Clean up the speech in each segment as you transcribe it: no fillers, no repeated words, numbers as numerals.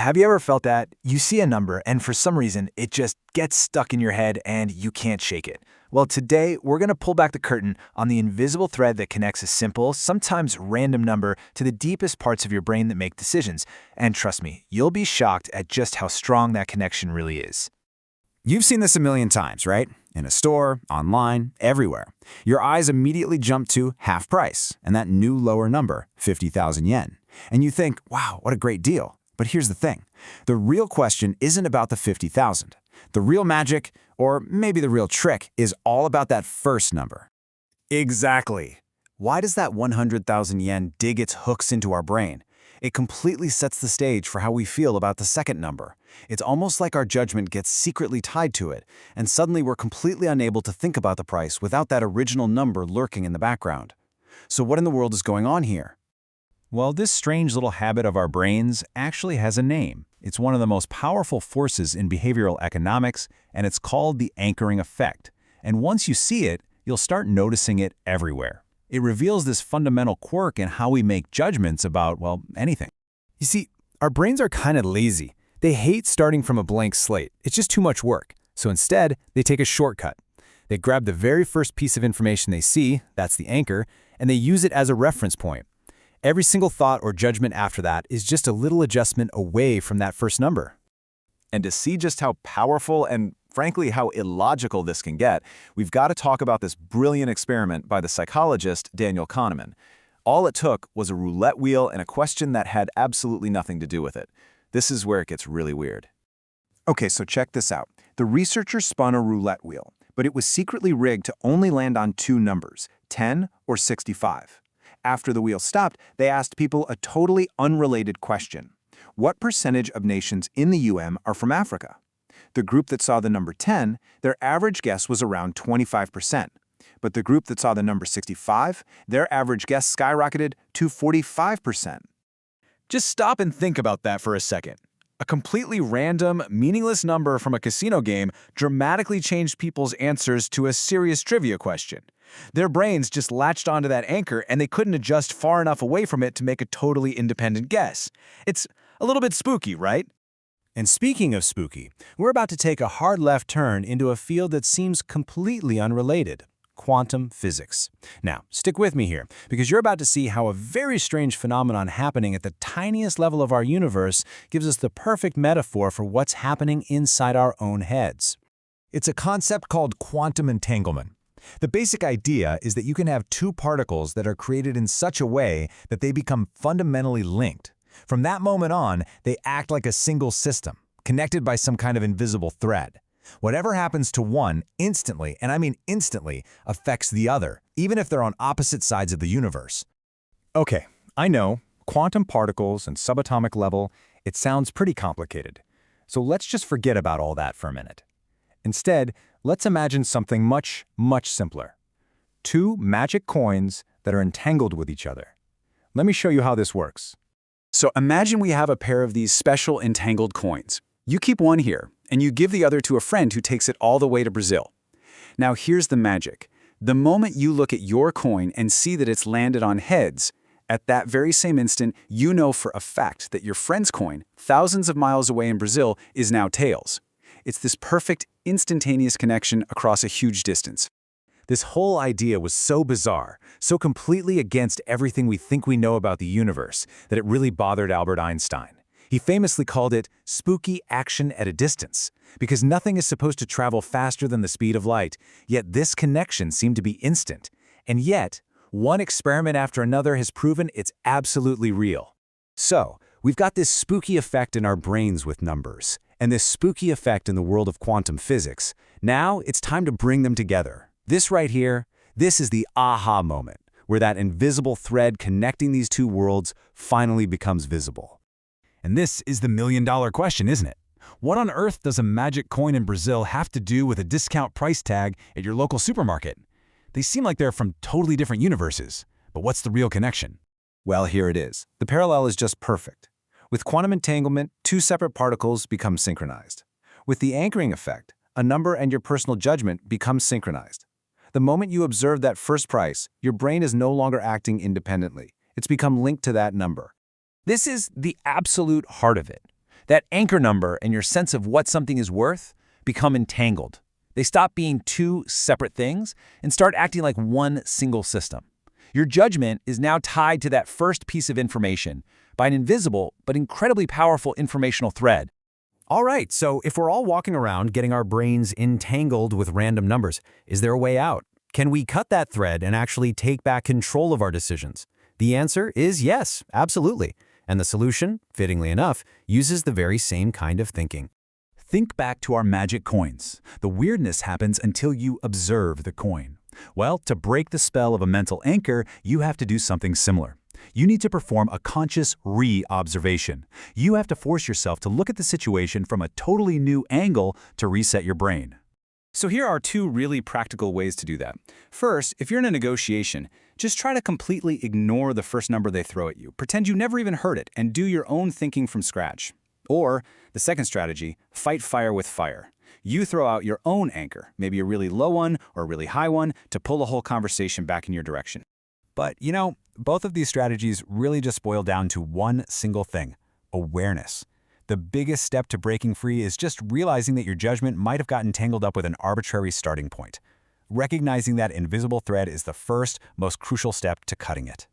Have you ever felt that? You see a number, and for some reason, it just gets stuck in your head and you can't shake it. Well, today, we're going to pull back the curtain on the invisible thread that connects a simple, sometimes random number to the deepest parts of your brain that make decisions. And trust me, you'll be shocked at just how strong that connection really is. You've seen this a million times, right? In a store, online, everywhere. Your eyes immediately jump to half price and that new lower number, 50,000 yen. And you think, wow, what a great deal. But here's the thing. The real question isn't about the 50,000. The real magic, or maybe the real trick, is all about that first number. Exactly. Why does that 100,000 yen dig its hooks into our brain? It completely sets the stage for how we feel about the second number. It's almost like our judgment gets secretly tied to it, and suddenly we're completely unable to think about the price without that original number lurking in the background. So what in the world is going on here? Well, this strange little habit of our brains actually has a name. It's one of the most powerful forces in behavioral economics, and it's called the anchoring effect. And once you see it, you'll start noticing it everywhere. It reveals this fundamental quirk in how we make judgments about, well, anything. You see, our brains are kind of lazy. They hate starting from a blank slate. It's just too much work. So instead, they take a shortcut. They grab the very first piece of information they see, that's the anchor, and they use it as a reference point. Every single thought or judgment after that is just a little adjustment away from that first number. And to see just how powerful and, frankly, how illogical this can get, we've got to talk about this brilliant experiment by the psychologist Daniel Kahneman. All it took was a roulette wheel and a question that had absolutely nothing to do with it. This is where it gets really weird. Okay, so check this out. The researchers spun a roulette wheel, but it was secretly rigged to only land on two numbers, 10 or 65. After the wheel stopped, they asked people a totally unrelated question. What percentage of nations in the are from Africa? The group that saw the number 10, their average guess was around 25%. But the group that saw the number 65, their average guess skyrocketed to 45%. Just stop and think about that for a second. A completely random, meaningless number from a casino game dramatically changed people's answers to a serious trivia question. Their brains just latched onto that anchor and they couldn't adjust far enough away from it to make a totally independent guess. It's a little bit spooky, right? And speaking of spooky, we're about to take a hard left turn into a field that seems completely unrelated: quantum physics. Now, stick with me here, because you're about to see how a very strange phenomenon happening at the tiniest level of our universe gives us the perfect metaphor for what's happening inside our own heads. It's a concept called quantum entanglement. The basic idea is that you can have two particles that are created in such a way that they become fundamentally linked. From that moment on, they act like a single system, connected by some kind of invisible thread. Whatever happens to one instantly, and I mean instantly, affects the other, even if they're on opposite sides of the universe. Okay, I know, quantum particles and subatomic level, it sounds pretty complicated. So let's just forget about all that for a minute. Instead, let's imagine something much, much simpler. Two magic coins that are entangled with each other. Let me show you how this works. So imagine we have a pair of these special entangled coins. You keep one here, and you give the other to a friend who takes it all the way to Brazil. Now here's the magic. The moment you look at your coin and see that it's landed on heads, at that very same instant, you know for a fact that your friend's coin, thousands of miles away in Brazil, is now tails. It's this perfect, instantaneous connection across a huge distance. This whole idea was so bizarre, so completely against everything we think we know about the universe, that it really bothered Albert Einstein. He famously called it spooky action at a distance, because nothing is supposed to travel faster than the speed of light, yet this connection seemed to be instant. And yet, one experiment after another has proven it's absolutely real. So, we've got this spooky effect in our brains with numbers, and this spooky effect in the world of quantum physics. Now, it's time to bring them together. This right here, this is the aha moment, where that invisible thread connecting these two worlds finally becomes visible. And this is the million-dollar question, isn't it? What on earth does a magic coin in Brazil have to do with a discount price tag at your local supermarket? They seem like they're from totally different universes, but what's the real connection? Well, here it is. The parallel is just perfect. With quantum entanglement, two separate particles become synchronized. With the anchoring effect, a number and your personal judgment become synchronized. The moment you observe that first price, your brain is no longer acting independently. It's become linked to that number. This is the absolute heart of it. That anchor number and your sense of what something is worth become entangled. They stop being two separate things and start acting like one single system. Your judgment is now tied to that first piece of information by an invisible but incredibly powerful informational thread. All right, so if we're all walking around getting our brains entangled with random numbers, is there a way out? Can we cut that thread and actually take back control of our decisions? The answer is yes, absolutely. And the solution, fittingly enough, uses the very same kind of thinking. Think back to our magic coins. The weirdness happens until you observe the coin. Well, to break the spell of a mental anchor, you have to do something similar. You need to perform a conscious re-observation. You have to force yourself to look at the situation from a totally new angle to reset your brain. So here are two really practical ways to do that. First, if you're in a negotiation, just try to completely ignore the first number they throw at you. Pretend you never even heard it and do your own thinking from scratch. Or, the second strategy, fight fire with fire. You throw out your own anchor, maybe a really low one or a really high one, to pull the whole conversation back in your direction. But, both of these strategies really just boil down to one single thing: awareness. The biggest step to breaking free is just realizing that your judgment might have gotten tangled up with an arbitrary starting point. Recognizing that invisible thread is the first, most crucial step to cutting it.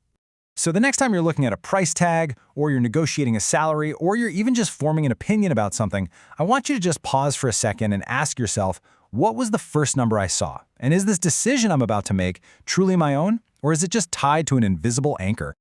So the next time you're looking at a price tag, or you're negotiating a salary, or you're even just forming an opinion about something, I want you to just pause for a second and ask yourself, what was the first number I saw? And is this decision I'm about to make truly my own? Or is it just tied to an invisible anchor?